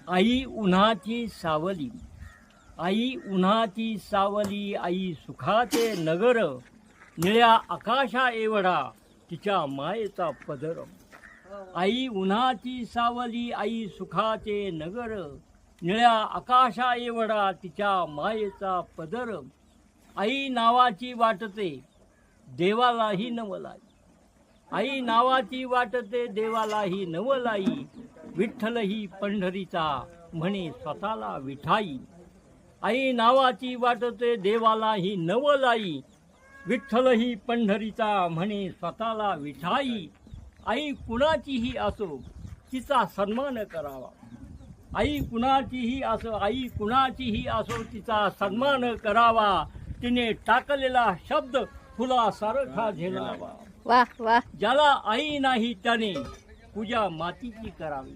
आई उन्हाची सावली, आई उन्हाची सावली, आई सुखाचे नगर, निळ्या आकाशा एवढा तिच्या मायेचा पदर. आई उन्हाची सावली, आई सुखाचे नगर, निळ्या आकाशा एवढा तिच्या मायेचा पदर. आई नावाची वाटते देवालाही नवलाई, आई नावाची वाटते देवालाही नवलाई, विठ्ठल ही पंढरीचा म्हणे स्वतःला विठाई. आई नावाची वाटते देवालाही नवलाई, विठ्ठल ही पंढरीचा म्हणे स्वतःला विठाई. आई कुणाचीही असो तिचा सन्मान करावा, आई कुणाचीही असो, आई कुणाचीही असो तिचा सन्मान करावा, तिने टाकलेला शब्द फुलासारखा झेलावा. वाह वाह. ज्याला आई नाही त्याने पूजा मातीची करावी.